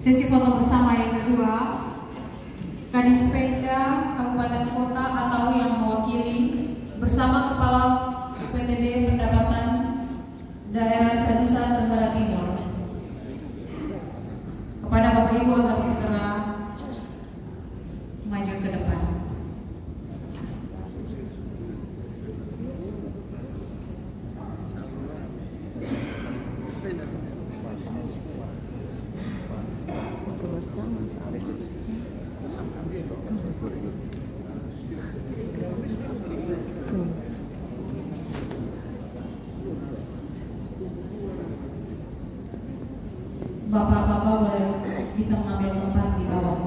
Sesi foto bersama yang kedua, Kadis Pemda Kabupaten Kota atau yang mewakili bersama Kepala PTD Pendapatan Daerah Nusa Tenggara Timur. Kepada Bapak Ibu agar segera maju ke depan. Bapak-bapak boleh bisa mengambil tempat di bawah.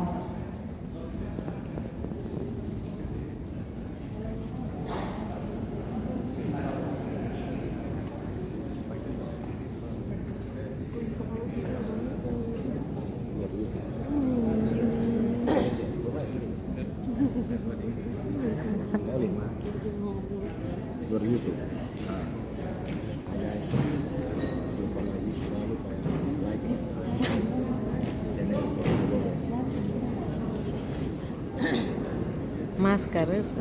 Masker itu.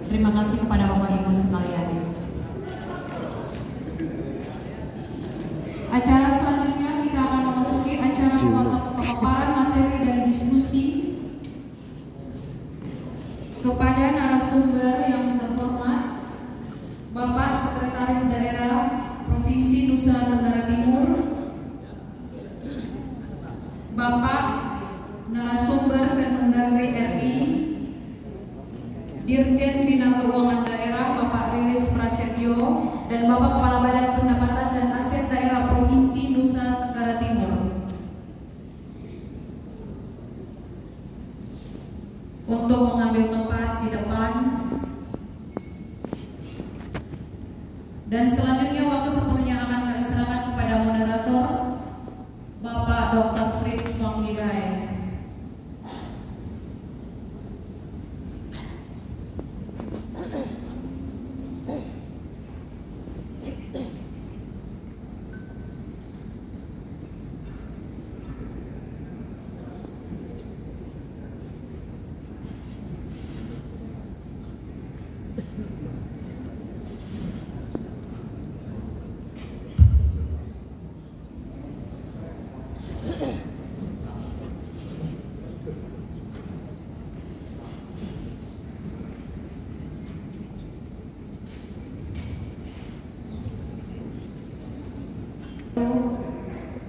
Terima kasih kepada Bapak Ibu sekalian. Acara selanjutnya kita akan memasuki acara pemaparan materi dan diskusi kepada narasumber yang terhormat Bapak Sekretaris Daerah Provinsi Nusa Tenggara Timur, Bapak narasumber Kemendagri RI, Dirjen Bina Keuangan Daerah Bapak Riris Prasetyo, dan Bapak Kepala Badan Pendapatan dan Aset Daerah Provinsi Nusa Tenggara Timur untuk mengambil tempat di depan. Dan selanjutnya waktu sepenuhnya akan kami serahkan kepada moderator Bapak Dr. Fritz Panghidai.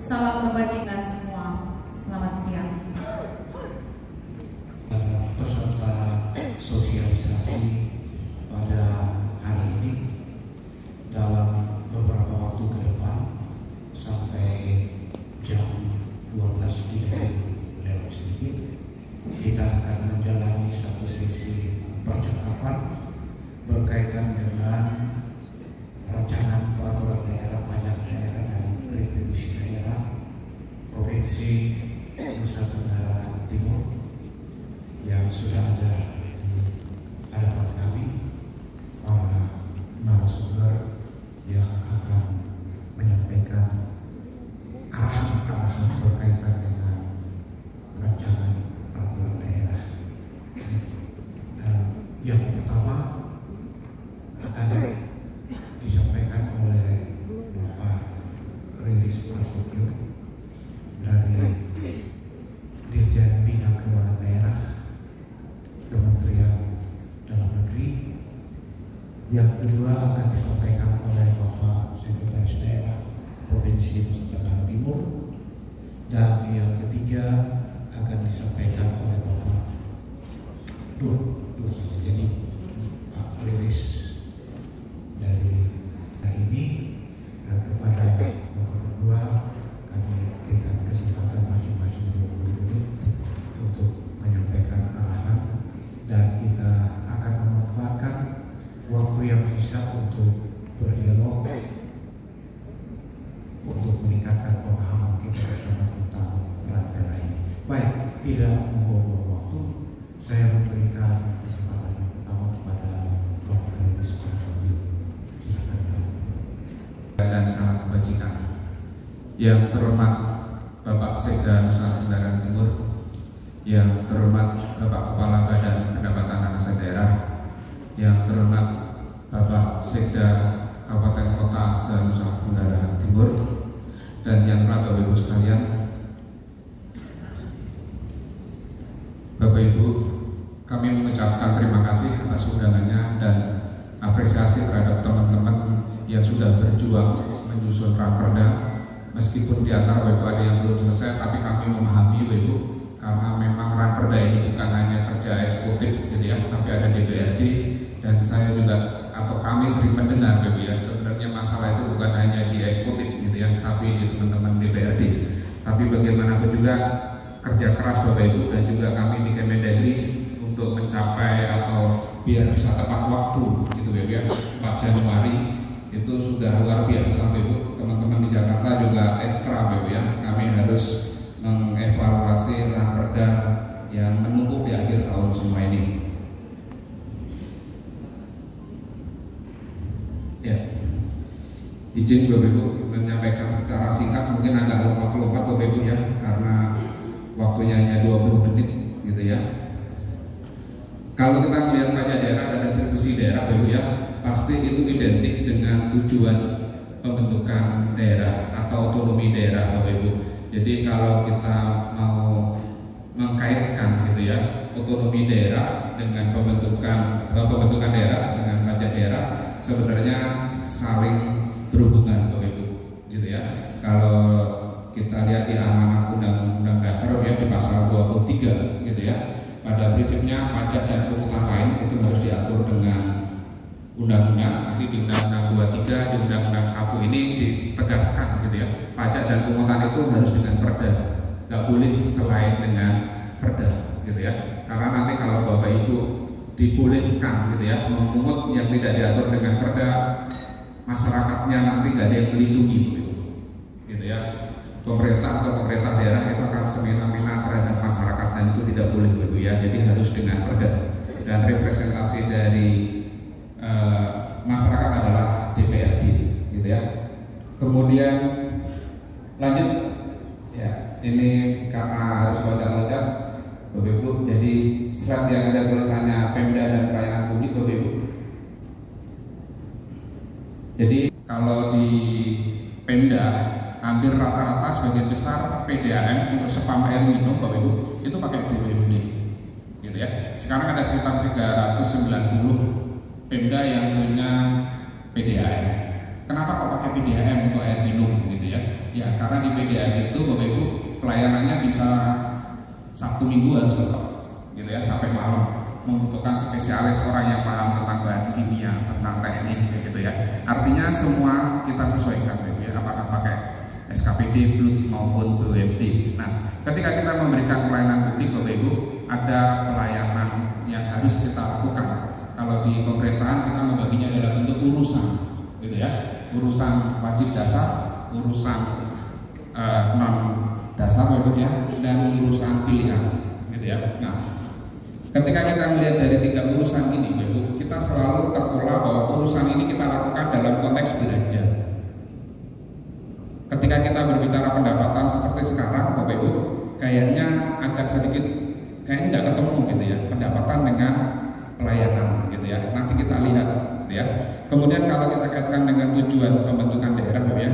Salam kebajikan semua. Selamat siang. Peserta sosialisasi pada hari ini dalam beberapa waktu ke depan sampai jam 12.30 lewat sedikit kita akan menjalani satu sesi percakapan berkaitan dengan rancangan peraturan daerah, pajak daerah dan retribusi daerah Provinsi Nusa Tenggara Timur yang sudah ada di hadapan kami, para narasumber yang akan menyampaikan arahan-arahan berkaitan dengan rancangan peraturan daerah ini. Yang pertama akan disampaikan oleh Bapak Riris Prasetyo dari Dirjen Bina Keuangan Daerah Kementerian Dalam Negeri. Yang kedua akan disampaikan oleh Bapak Sekretaris Daerah Provinsi Nusa Tenggara Timur, dan yang ketiga akan disampaikan oleh Bapak dua saja, jadi Pak Riris dari ini. Kepada Bapak berdua kami berikan kesempatan masing-masing 20 menit untuk menyampaikan arahan, dan kita akan memanfaatkan waktu yang sisa untuk berdialog untuk meningkatkan pemahaman kita bersama tentang rancangan ini. Baik, tidak membuang-buang waktu, saya memberikan kesempatan yang pertama kepada Bapak Riris Prasetyo. Silakan. Dan sangat kebajikan. Yang terhormat Bapak Sekda Nusa Tenggara Timur, yang terhormat Bapak Kepala Badan Pendapatan dan Aset Daerah, yang terhormat Bapak Sekda Kabupaten Kota se-Nusa Tenggara Timur, dan yang terhormat Bapak Ibu sekalian, Bapak Ibu, kami mengucapkan terima kasih atas undangannya dan apresiasi terhadap teman-teman yang sudah berjuang menyusun Raperda. Meskipun di antara Bapak Ibu ada yang belum selesai, tapi kami memahami Bapak Ibu, karena memang Raperda ini bukan hanya kerja eksekutif gitu ya, tapi ada DPRD, dan saya juga atau kami sering mendengar Bapak Ibu ya, sebenarnya masalah itu bukan hanya di eksekutif gitu ya, tapi di teman-teman DPRD. Tapi bagaimanapun juga kerja keras Bapak Ibu dan juga kami di Kemendagri untuk mencapai atau biar bisa tepat waktu gitu Bapak ya, 4 Januari itu sudah luar biasa Bapak Ibu. Teman-teman di Jakarta juga ekstra Bapak ya, kami harus mengevaluasi Raperda yang menumpuk di akhir tahun semua ini. Ya, izin Bapak Ibu menyampaikan secara singkat, mungkin agak lompat-lompat Bapak Ibu ya, karena waktunya hanya 20 menit gitu ya. Kalau kita melihat pajak daerah dan distribusi daerah Bapak Ibu ya, pasti itu identik dengan tujuan pembentukan daerah atau otonomi daerah Bapak Ibu. Jadi kalau kita mau mengkaitkan gitu ya, otonomi daerah dengan pembentukan daerah dengan pajak daerah sebenarnya saling berhubungan Bapak Ibu gitu ya. Kalau kita lihat di amanat Undang-Undang Dasar ya, di pasal 23 gitu ya, pada prinsipnya pajak dan pungutan lain itu harus diatur dengan undang-undang. Nanti di Undang-Undang 23, di Undang-Undang 1 ini ditegaskan gitu ya, pajak dan pungutan itu harus dengan perda, nggak boleh selain dengan perda gitu ya. Karena nanti kalau Bapak Ibu dibolehkan gitu ya memungut yang tidak diatur dengan perda, masyarakatnya nanti nggak ada yang melindungi gitu ya. Pemerintah atau pemerintah daerah itu akan semena-mena terhadap masyarakat, dan itu tidak boleh Bapak Ibu ya. Jadi harus dengan perda, dan representasi dari masyarakat adalah DPRD gitu ya. Kemudian lanjut ya, ini karena harus loncat-loncat Bapak Ibu, jadi slide yang ada tulisannya Pemda dan Pelayanan Publik Bapak Ibu. Jadi kalau di Pemda hampir rata-rata sebagian besar PDAM untuk spam air minum Bapak Ibu itu pakai BUMD gitu ya. Sekarang ada sekitar 390 Pemda yang punya PDAM. Kenapa kok pakai PDAM untuk air minum gitu ya? Ya karena di PDAM itu Bapak Ibu pelayanannya bisa Sabtu Minggu harus tetap gitu ya, sampai malam, membutuhkan spesialis orang yang paham tentang bahan kimia, tentang teknik gitu ya. Artinya semua kita sesuaikan Bapak ya, apakah pakai SKPD, BLUT maupun BUMD. Nah, ketika kita memberikan pelayanan publik Bapak Ibu, ada pelayanan yang harus kita lakukan. Kalau di pemerintahan kita membaginya dalam bentuk urusan gitu ya, urusan wajib dasar, urusan non dasar Bapak ya, dan urusan pilihan gitu ya. Nah, ketika kita melihat dari 3 urusan ini Bapak, kita selalu terpola bahwa urusan ini kita lakukan dalam konteks belajar. Ketika kita berbicara pendapatan seperti sekarang Bapak Ibu, kayaknya agak sedikit kayaknya nggak ketemu gitu ya, pendapatan dengan pelayanan gitu ya. Nanti kita lihat gitu ya. Kemudian kalau kita kaitkan dengan tujuan pembentukan daerah Bapak ya,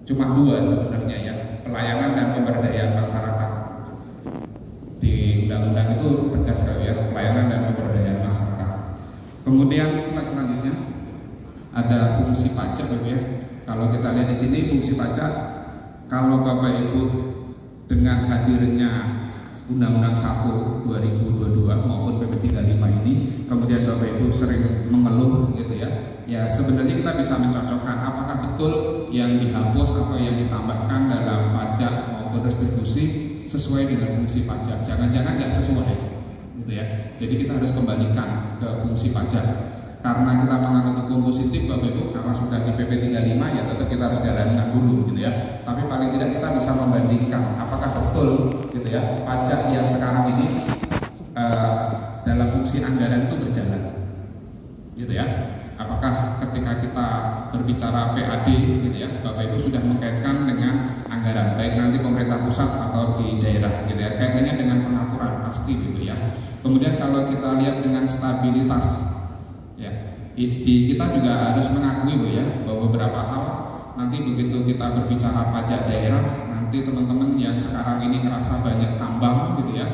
cuma 2 sebenarnya ya, pelayanan dan pemberdayaan masyarakat. Di undang-undang itu tegas ya, pelayanan dan pemberdayaan masyarakat. Kemudian slide selanjutnya ada fungsi pajak Bapak ya. Kalau kita lihat di sini fungsi pajak, kalau Bapak Ibu dengan hadirnya Undang-Undang 1 2022 maupun PP 35 ini, kemudian Bapak Ibu sering mengeluh gitu ya. Ya sebenarnya kita bisa mencocokkan apakah betul yang dihapus atau yang ditambahkan dalam pajak maupun restribusi sesuai dengan fungsi pajak. Jangan-jangan nggak sesuai gitu ya. Jadi kita harus kembalikan ke fungsi pajak. Karena kita menganut hukum positif Bapak Ibu, karena sudah di PP 35 ya tetap kita harus jalankan dulu gitu ya. Tapi paling tidak kita bisa membandingkan apakah betul gitu ya pajak yang sekarang ini dalam fungsi anggaran itu berjalan gitu ya. Apakah ketika kita berbicara PAD gitu ya, Bapak Ibu sudah mengkaitkan dengan anggaran baik nanti pemerintah pusat atau di daerah gitu ya, kaitannya dengan pengaturan pasti gitu ya. Kemudian kalau kita lihat dengan stabilitas ya, kita juga harus mengakui Bu ya bahwa beberapa hal nanti begitu kita berbicara pajak daerah, nanti teman-teman yang sekarang ini ngerasa banyak tambang gitu ya,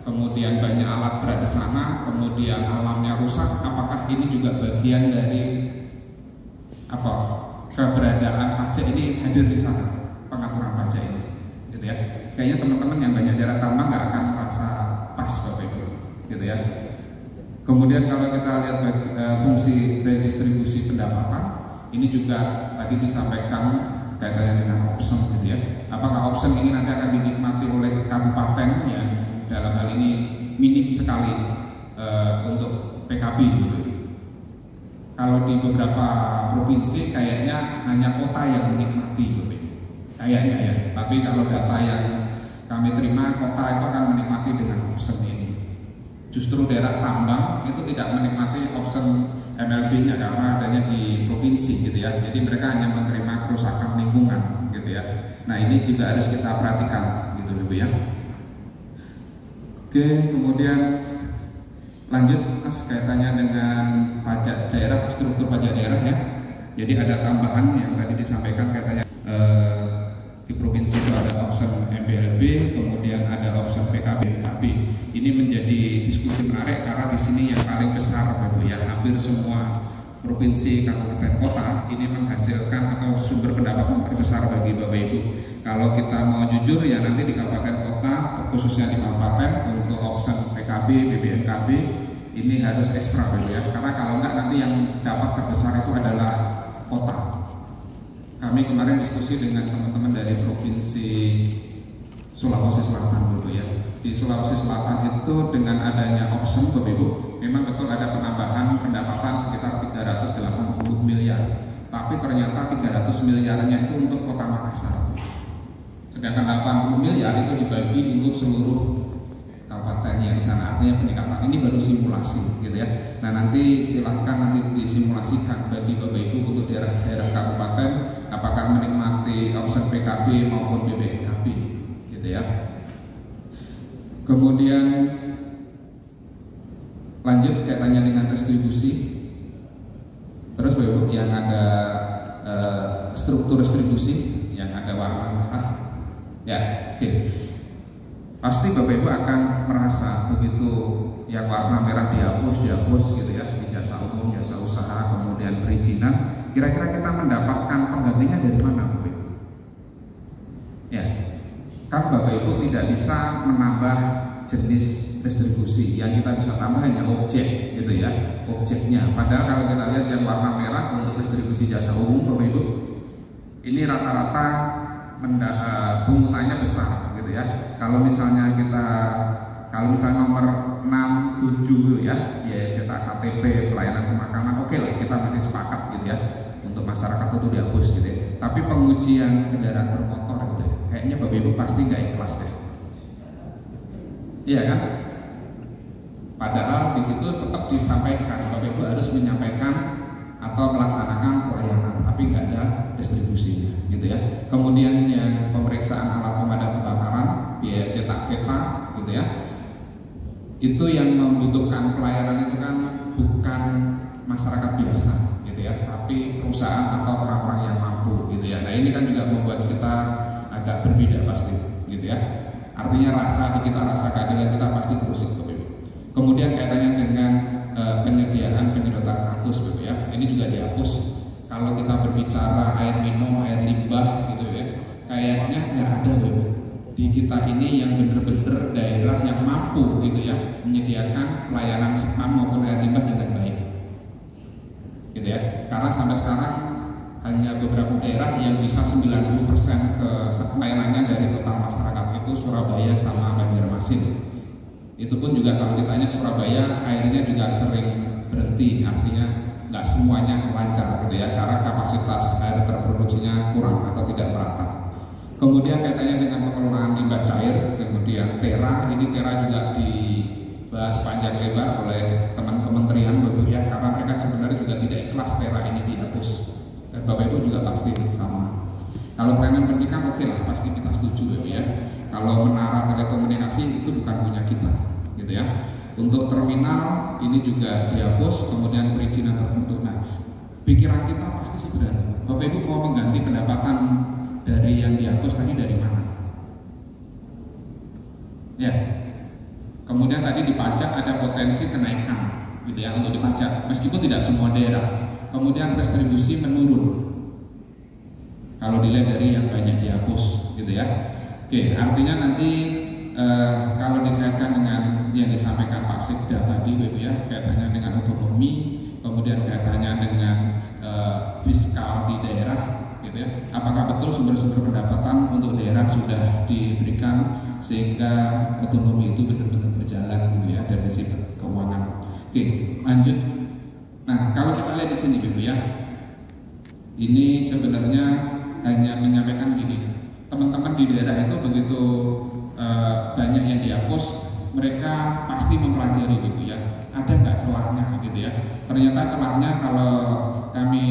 kemudian banyak alat berat di sana, kemudian alamnya rusak, apakah ini juga bagian dari apa keberadaan pajak ini hadir di sana, pengaturan pajak ini gitu ya. Kayaknya teman-teman yang banyak daerah tambang nggak akan merasa pas Bapak Ibu gitu ya. Kemudian kalau kita lihat fungsi redistribusi pendapatan, ini juga tadi disampaikan kaitannya dengan option gitu ya. Apakah option ini nanti akan dinikmati oleh kabupaten yang dalam hal ini minim sekali untuk PKB gitu. Kalau di beberapa provinsi kayaknya hanya kota yang menikmati gitu. Kayaknya ya. Tapi kalau data yang kami terima, kota itu akan menikmati dengan option ini. Justru daerah tambang itu tidak menikmati option MLB-nya karena adanya di provinsi gitu ya. Jadi mereka hanya menerima kerusakan lingkungan gitu ya. Nah ini juga harus kita perhatikan gitu Ibu ya. Oke, kemudian lanjut Mas kaitannya dengan pajak daerah, struktur pajak daerah ya. Jadi ada tambahan yang tadi disampaikan kaitannya di provinsi itu ada option MBLB, kemudian ada option PKB. Ini menjadi diskusi menarik karena di sini yang paling besar Bapak ya, hampir semua provinsi, kabupaten, kota ini menghasilkan atau sumber pendapatan terbesar bagi Bapak Ibu. Kalau kita mau jujur ya nanti di kabupaten kota, khususnya di kabupaten untuk option PKB, BBMKB ini harus ekstra Bapak ya. Karena kalau enggak nanti yang dapat terbesar itu adalah kota. Kami kemarin diskusi dengan teman-teman dari provinsi Sulawesi Selatan Bapak ya. Di Sulawesi Selatan itu dengan adanya option Bapak Ibu, memang betul ada penambahan pendapatan sekitar 380 miliar. Tapi ternyata 300 miliarnya itu untuk Kota Makassar. Sedangkan 80 miliar itu dibagi untuk seluruh kabupaten yang di sana. Artinya peningkatan ini baru simulasi gitu ya. Nah nanti silahkan nanti disimulasikan bagi Bapak Ibu untuk daerah-daerah kabupaten apakah menikmati option PKB maupun BBMKB gitu ya. Kemudian lanjut kaitannya dengan distribusi. Terus Bapak Ibu yang ada struktur distribusi yang ada warna merah ya. Oke. Pasti Bapak Ibu akan merasa begitu yang warna merah dihapus gitu ya, di jasa umum, jasa usaha, kemudian perizinan, kira-kira kita mendapatkan penggantinya dari mana Bapak Ibu? Ya, kan Bapak Ibu tidak bisa menambah jenis distribusi, yang kita bisa tambah hanya objek gitu ya, objeknya. Padahal kalau kita lihat yang warna merah untuk distribusi jasa umum Bapak Ibu, ini rata-rata pungutannya besar gitu ya. Kalau misalnya nomor 67 ya cetak KTP pelayanan pemakaman, oke lah kita masih sepakat gitu ya untuk masyarakat itu dihapus gitu ya. Tapi pengujian kendaraan bermotor gitu ya, kayaknya Bapak Ibu pasti nggak ikhlas deh. Iya kan? Padahal di situ tetap disampaikan, Bapak Ibu harus menyampaikan atau melaksanakan pelayanan, tapi nggak ada distribusinya, gitu ya. Kemudian yang pemeriksaan alat pemadam kebakaran, biaya cetak peta, gitu ya. Itu yang membutuhkan pelayanan itu kan bukan masyarakat biasa, gitu ya, tapi perusahaan atau orang-orang yang mampu, gitu ya. Nah ini kan juga membuat kita agak berbeda pasti, gitu ya. Artinya kita rasa keadilan kita pasti terus itu. Kemudian kaitannya dengan penyediaan penyedotan kakus, gitu ya. Ini juga dihapus. Kalau kita berbicara air minum, air limbah, gitu ya, kayaknya nggak ada, Bu. Di kita ini yang benar-benar daerah yang mampu, gitu ya, menyediakan pelayanan spam maupun air limbah dengan baik, gitu ya. Karena sampai sekarang hanya beberapa daerah yang bisa 90% ke pelayanannya dari total masyarakat itu Surabaya sama Banjarmasin. Itu pun juga kalau ditanya Surabaya airnya juga sering berhenti, artinya nggak semuanya lancar, gitu ya, karena kapasitas air terproduksinya kurang atau tidak merata. Kemudian kaitannya dengan pengelolaan limbah cair, kemudian TERA, ini TERA juga dibahas panjang lebar oleh teman kementerian, Bapak ya, karena mereka sebenarnya juga tidak ikhlas TERA ini dihapus, dan Bapak Ibu juga pasti sama. Kalau pelayanan pendidikan oke lah, pasti kita setuju, Bapak ya. Kalau menara telekomunikasi itu bukan punya kita, gitu ya. Untuk terminal ini juga dihapus, kemudian perizinan tertentu. Nah, pikiran kita pasti sederhana. Bapak Ibu mau mengganti pendapatan dari yang dihapus tadi dari mana? Ya. Kemudian tadi di pajak ada potensi kenaikan, gitu ya, untuk dipajak, meskipun tidak semua daerah. Kemudian restribusi menurun kalau dilihat dari yang banyak dihapus, gitu ya. Oke, artinya nanti kalau dikaitkan dengan yang disampaikan Pak Sekda tadi, Bapak ya, kaitannya dengan otonomi, kemudian kaitannya dengan fiskal di daerah, gitu ya. Apakah betul sumber-sumber pendapatan untuk daerah sudah diberikan sehingga otonomi itu benar-benar berjalan, gitu ya, dari sisi keuangan. Oke, lanjut. Nah, kalau kita lihat di sini, Bapak ya, ini sebenarnya hanya menyampaikan gini. Teman-teman di daerah itu begitu banyak yang dihapus, mereka pasti mempelajari, gitu ya, ada nggak celahnya, gitu ya. Ternyata celahnya kalau kami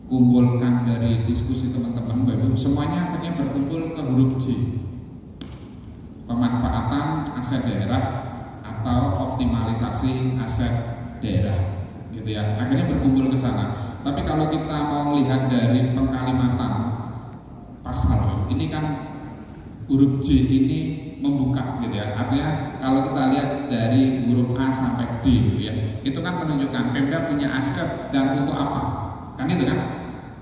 kumpulkan dari diskusi teman-teman, Bapak, semuanya akhirnya berkumpul ke huruf J, pemanfaatan aset daerah atau optimalisasi aset daerah, gitu ya. Akhirnya berkumpul ke sana. Tapi kalau kita mau melihat dari pengkalimatan pasal ini kan huruf J ini membuka, gitu ya. Artinya kalau kita lihat dari huruf A sampai D, gitu ya, itu kan menunjukkan Pemda punya aset dan untuk apa, kan itu kan.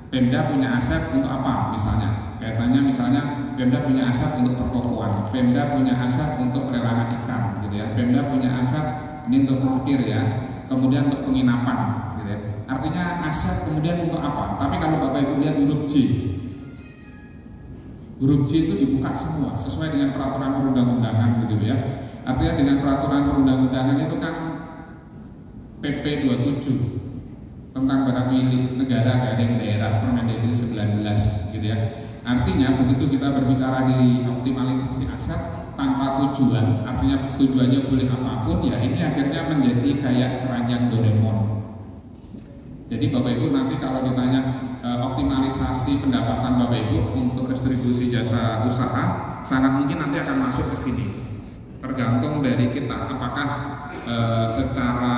Pemda punya aset untuk apa, misalnya kaitannya misalnya Pemda punya aset untuk pertokoan, Pemda punya aset untuk pelelangan ikan, gitu ya. Pemda punya aset ini untuk parkir ya, kemudian untuk penginapan, gitu ya. Artinya aset kemudian untuk apa. Tapi kalau Bapak Ibu lihat huruf J itu dibuka semua sesuai dengan peraturan perundang-undangan, gitu ya. Artinya dengan peraturan perundang-undangan itu kan PP 27 tentang barang milik negara dan daerah, Permendagri 19, gitu ya. Artinya begitu kita berbicara di optimalisasi aset tanpa tujuan, artinya tujuannya boleh apapun, ya ini akhirnya menjadi kayak keranjang Doraemon. Jadi Bapak Ibu nanti kalau ditanya optimalisasi pendapatan Bapak Ibu untuk restribusi jasa usaha, sangat mungkin nanti akan masuk ke sini. Tergantung dari kita apakah secara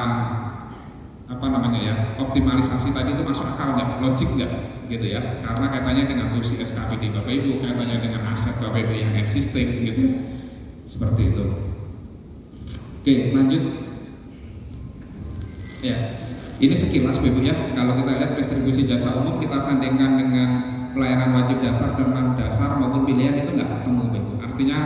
optimalisasi tadi itu masuk akal nggak, logik nggak, gitu ya. Karena kaitannya dengan fungsi SKPD Bapak Ibu, kaitannya dengan aset Bapak Ibu yang existing, gitu. Seperti itu. Oke, lanjut. Ya. Ini sekilas Bapak ya, kalau kita lihat distribusi jasa umum kita sandingkan dengan pelayanan wajib dasar dan non dasar maupun pilihan itu nggak ketemu Bapak. Artinya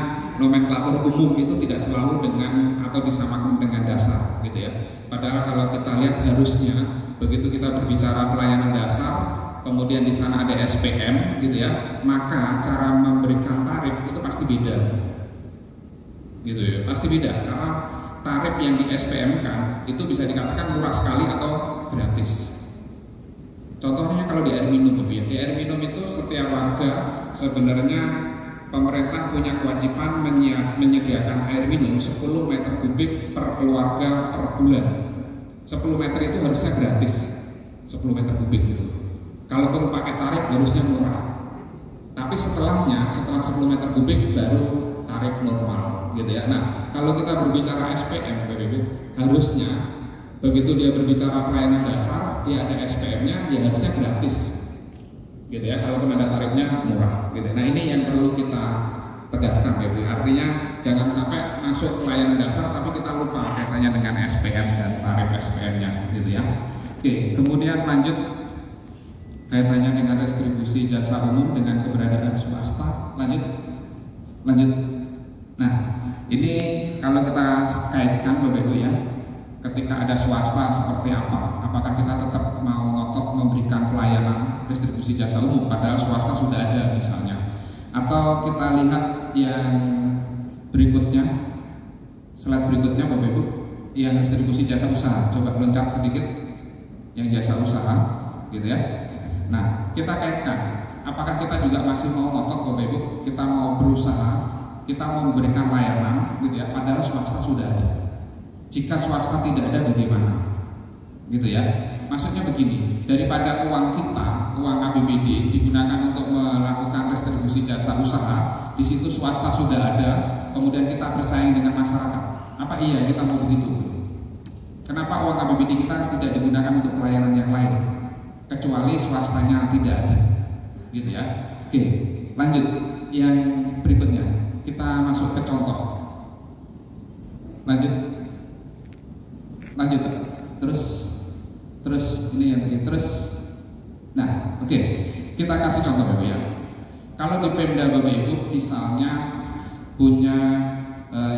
nomenklatur umum itu tidak selalu dengan atau disamakan dengan dasar, gitu ya. Padahal kalau kita lihat harusnya begitu kita berbicara pelayanan dasar, kemudian di sana ada SPM, gitu ya, maka cara memberikan tarif itu pasti beda, gitu ya, pasti beda karena tarif yang di SPM kan itu bisa dikatakan murah sekali atau gratis. Contohnya kalau di air minum, di air minum itu setiap warga sebenarnya pemerintah punya kewajiban menyediakan air minum 10 meter kubik per keluarga per bulan. 10 meter itu harusnya gratis, 10 meter kubik itu. Kalaupun pakai tarif harusnya murah. Tapi setelah 10 meter kubik baru tarif normal gitu ya. Nah, kalau kita berbicara SPM Bapak Ibu, harusnya begitu dia berbicara pelayanan dasar, dia ada SPM-nya, ya harusnya gratis gitu ya, kalaupun ada tarifnya murah gitu. Nah, ini yang perlu kita tegaskan Bapak Ibu. Artinya jangan sampai masuk pelayanan dasar tapi kita lupa kaitannya dengan SPM dan tarif SPM-nya gitu ya. Oke, kemudian lanjut kaitannya dengan distribusi jasa umum dengan keberadaan swasta. Lanjut. Nah, ini kalau kita kaitkan Bapak Ibu ya, ketika ada swasta seperti apa? Apakah kita tetap mau ngotot memberikan pelayanan distribusi jasa umum padahal swasta sudah ada misalnya? Atau kita lihat yang berikutnya, slide berikutnya Bapak Ibu, yang distribusi jasa usaha. Coba loncat sedikit yang jasa usaha gitu ya. Nah, kita kaitkan, apakah kita juga masih mau ngotot Bapak Ibu, kita mau berusaha, kita mau memberikan layanan gitu ya, padahal swasta sudah ada. Jika swasta tidak ada bagaimana? Gitu ya. Maksudnya begini, daripada uang kita, uang APBD digunakan untuk melakukan distribusi jasa usaha, di situ swasta sudah ada, kemudian kita bersaing dengan masyarakat. Apa iya kita mau begitu? Kenapa uang APBD kita tidak digunakan untuk pelayanan yang lain? Kecuali swastanya tidak ada, gitu ya. Oke, lanjut yang berikutnya. Kita masuk ke contoh. Lanjut. Terus ini yang tadi. Nah, oke. Kita kasih contoh Bapak ya. Kalau di Pemda Bapak Ibu misalnya punya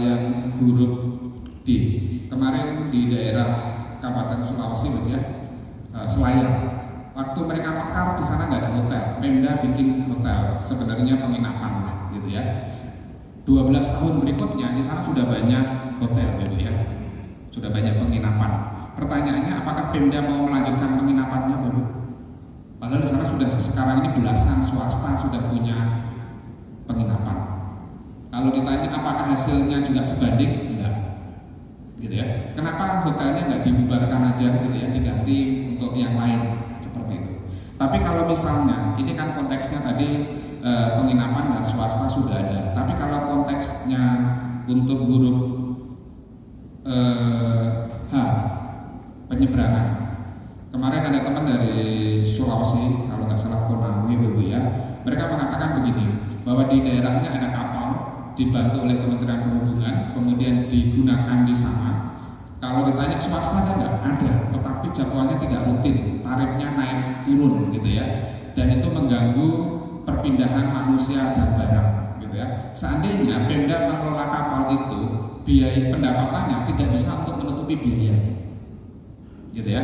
yang huruf D. Kemarin di daerah Kabupaten Sulawesi Bapak ya, Selayar. Waktu mereka mekar di sana nggak ada hotel, Pemda bikin hotel, sebenarnya penginapan lah, gitu ya. 12 tahun berikutnya di sana sudah banyak hotel, gitu ya, sudah banyak penginapan. Pertanyaannya, apakah Pemda mau melanjutkan penginapannya, Bapak? Padahal di sana sudah sekarang ini belasan swasta sudah punya penginapan. Kalau ditanya apakah hasilnya juga sebanding, enggak, gitu ya. Kenapa hotelnya nggak dibubarkan aja, gitu ya, diganti untuk yang lain? Seperti itu. Tapi kalau misalnya ini kan konteksnya tadi penginapan dan swasta sudah ada. Tapi kalau konteksnya untuk huruf H, penyeberangan. Kemarin ada teman dari Sulawesi, kalau nggak salah Konawe Bapak ya. Mereka mengatakan begini, bahwa di daerahnya ada kapal dibantu oleh Kementerian Perhubungan, kemudian digunakan di sana. Kalau ditanya swasta ada nggak? Ada, tetapi jadwalnya tidak rutin, tarifnya naik turun gitu ya, dan itu mengganggu perpindahan manusia dan barang gitu ya. Seandainya Pemda mengelola kapal itu, biaya pendapatannya tidak bisa untuk menutupi biaya, gitu ya.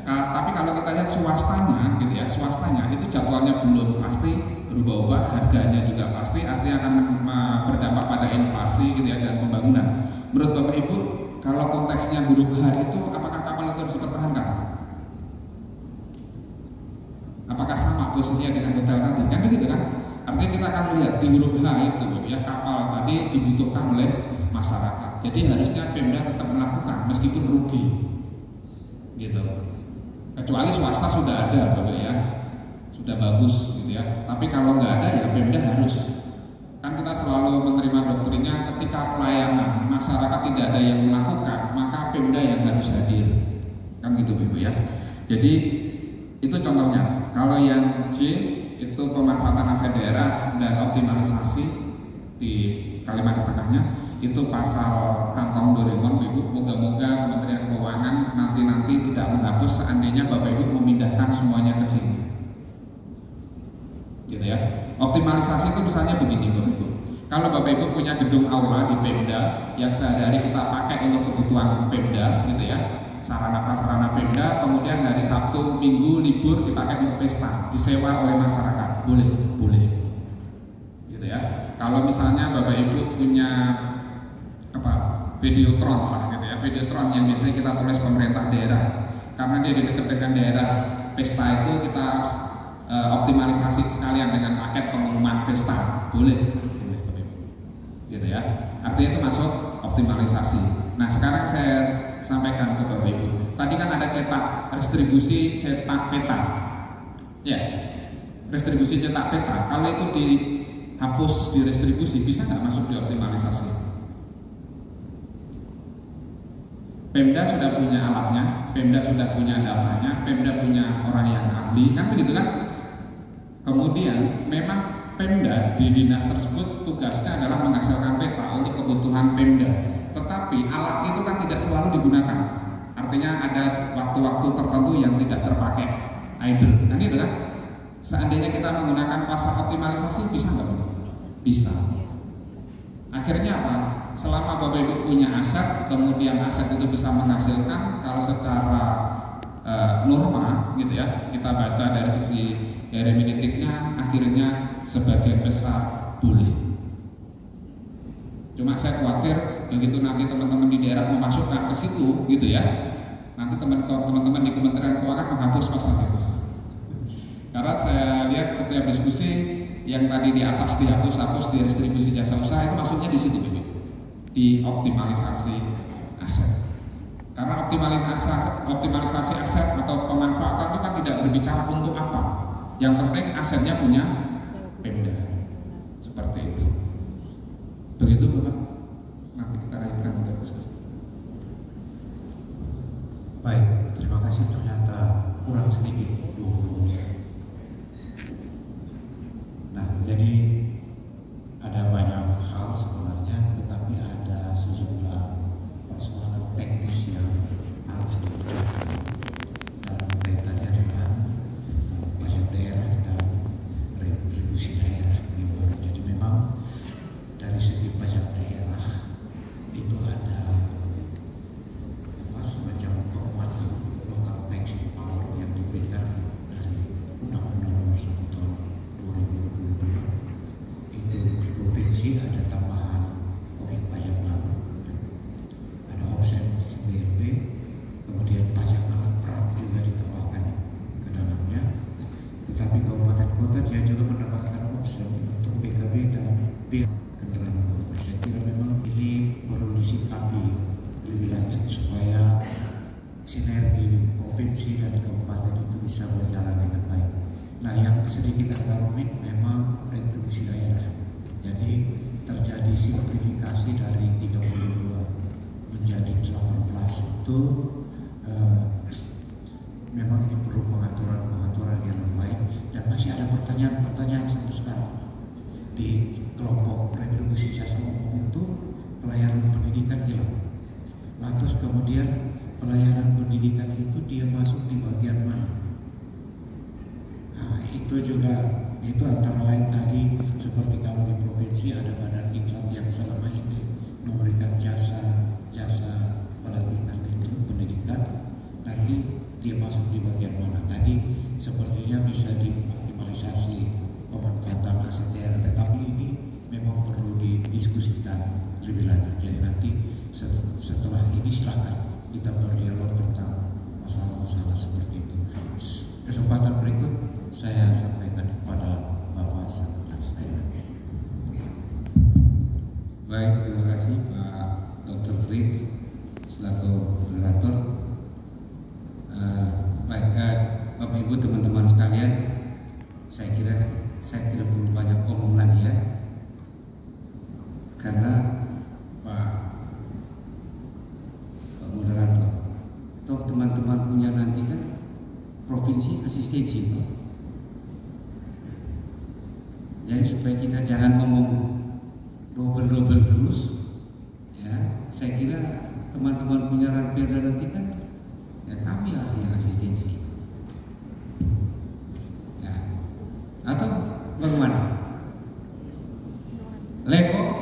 Tapi kalau kita lihat swastanya, gitu ya, swastanya itu jadwalnya belum pasti, berubah-ubah, harganya juga pasti, artinya akan berdampak pada inflasi gitu ya dan pembangunan. Menurut Bapak Ibu, kalau konteksnya huruf H itu, apakah kapal itu harus dipertahankan? Apakah sama posisinya dengan hotel tadi? Kan begitu kan? Artinya kita akan melihat di huruf H itu, ya, kapal tadi dibutuhkan oleh masyarakat. Jadi harusnya Pemda tetap melakukan meskipun rugi, gitu. Kecuali swasta sudah ada, Bapak ya, sudah bagus, gitu ya. Tapi kalau nggak ada, ya Pemda harus. Kan kita selalu menerima doktrinnya ketika pelayanan masyarakat tidak ada yang melakukan, maka Pemda yang harus hadir, kan gitu Ibu ya. Jadi itu contohnya. Kalau yang J itu pemanfaatan aset daerah dan optimalisasi di Kalimantan Tengahnya, itu pasal kantong Doraemon Ibu. Moga-moga Kementerian Keuangan nanti tidak menghapus seandainya Bapak Ibu memindahkan semuanya ke sini, gitu ya. Optimalisasi itu misalnya begini Bapak Ibu. Kalau Bapak Ibu punya gedung aula di Pemda yang sehari-hari kita pakai untuk kebutuhan Pemda, gitu ya, sarana prasarana Pemda, kemudian hari Sabtu, Minggu libur dipakai untuk pesta, disewa oleh masyarakat, boleh, gitu ya. Kalau misalnya Bapak Ibu punya Videotron lah, gitu ya, Videotron yang biasanya kita tulis pemerintah daerah, karena dia di dekat dengan daerah pesta itu kita optimalisasi sekalian dengan paket pengumuman pesta, boleh. gitu ya. Artinya itu masuk optimalisasi. Nah sekarang saya sampaikan ke Bapak Ibu. Tadi kan ada cetak distribusi, cetak peta. Ya, distribusi cetak peta. Kalau itu dihapus di distribusi, bisa nggak masuk di optimalisasi? Pemda sudah punya alatnya, Pemda sudah punya datanya, Pemda punya orang yang ahli, kan begitu kan? Kemudian memang Pemda di dinas tersebut tugasnya adalah menghasilkan peta untuk kebutuhan Pemda. Tetapi alat itu kan tidak selalu digunakan. Artinya ada waktu-waktu tertentu yang tidak terpakai, idle. Kan itu kan? Seandainya kita menggunakan pasar optimalisasi bisa nggak? Bisa. Akhirnya apa? Selama Bapak Ibu punya aset, kemudian aset itu bisa menghasilkan, kalau secara norma gitu ya, kita baca dari sisi hermeneutiknya, akhirnya sebagian besar boleh. Cuma saya khawatir begitu nanti teman-teman di daerah memasukkan ke situ gitu ya, nanti teman-teman di Kementerian Keuangan menghapus pasal itu. Karena saya lihat setiap diskusi yang tadi di atas dihapus di distribusi jasa usaha itu masuknya di situ, di optimalisasi aset. Karena optimalisasi aset atau pemanfaatan itu kan tidak berbicara untuk apa. Yang penting asetnya punya Pemda. Seperti itu. Begitu Bapak. Nanti kita lanjutkan untuk diskusi. Baik, terima kasih. Ternyata kurang sedikit 20 menit. Nah, jadi ada banyak hal sebenarnya, tetapi ada sejumlah persoalan teknis yang harus dibicarakan dalam kaitannya dengan pajak daerah dan retribusi daerah. Jadi memang dari segi pajak daerah itu ada semacam penguatan local tax power yang diberikan dari Undang-Undang Nomor 1 Tahun 2022. Itu provinsi ada tambahan objek pajak baru, ada offset NBLP, kemudian pajak alat berat juga ditambahkan ke dalamnya. Tetapi kabupaten kota dia juga mendapatkan offset untuk BKB dan biaya kendaraan bermotor. Saya kira memang ini perlu disikapi lebih lanjut supaya sinergi provinsi dan kabupaten itu bisa berjalan dengan baik. Nah, yang sedikit agak rumit memang retribusi daerah. Jadi terjadi simplifikasi dari 32 menjadi 18 itu memang ini perlu pengaturan yang lebih baik, dan masih ada pertanyaan sampai sekarang. Di kelompok retribusi jasa umum itu pelayanan pendidikan hilang. Lantas kemudian pelayanan pendidikan itu dia masuk di bagian mana? Nah, itu juga itu antara lain tadi seperti kalau di provinsi ada badan diklat yang selama ini memberikan jasa pelatihan itu pendidikan, nanti dia masuk di bagian mana? Tadi sepertinya bisa dioptimalisasi pemanfaatan aset daerah, tetapi ini memang perlu didiskusikan lebih lanjut. Jadi nanti setelah ini silakan kita berdialog tentang masalah-masalah seperti itu. Kesempatan berikut saya sampaikan kepada Bapak Sekretaris Daerah. Baik, terima kasih Pak Dr. Fritz selaku moderator. Bapak Ibu teman-teman sekalian, saya kira saya tidak perlu banyak ngomong lagi ya, karena Pak moderator, toh teman-teman punya nanti kan provinsi asistensi, jadi supaya kita jangan ngomong double terus ya, saya kira teman-teman punya ranperda nanti kan ya kami lah yang asistensi ya, atau bagaimana? Leko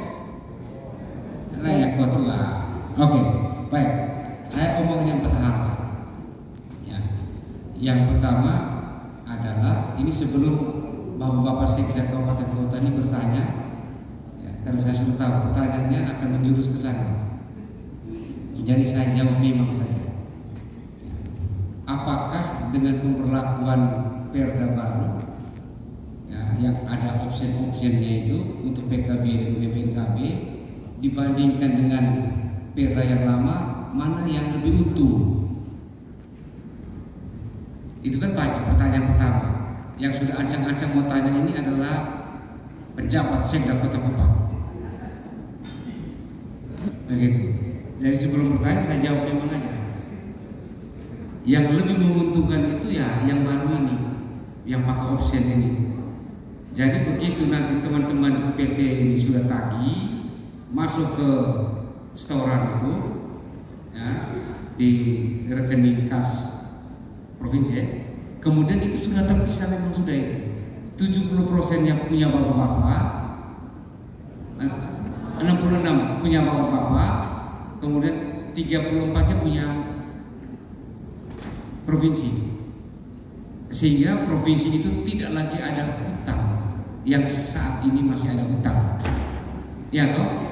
tua. Oke, baik, saya omong yang petahana ya. Yang pertama adalah ini sebelum Bapak-Bapak Sekda Kabupaten Kota ini bertanya ya, karena saya sudah tahu pertanyaannya akan menjurus ke sana, jadi saya jawab memang saja. Apakah dengan pemberlakuan perda baru ya, yang ada opsi-opsinya itu untuk PKB dan BPKB dibandingkan dengan perda yang lama, mana yang lebih utuh? Itu kan pertanyaan pertama. Yang sudah ancang-ancang mau tanya ini adalah pejabat Sekda Kota Kupang. Begitu. Jadi sebelum bertanya saya jawab memang aja. Yang lebih menguntungkan itu ya yang baru ini, yang pakai option ini. Jadi begitu nanti teman-teman PT ini sudah tagih, masuk ke setoran itu, ya, di rekening kas provinsi, kemudian itu sudah terpisah, memang sudah itu 70% yang punya bapak-bapak, 66 punya bapak-bapak, kemudian 34-nya punya provinsi, sehingga provinsi itu tidak lagi ada utang yang saat ini masih ada utang, ya toh?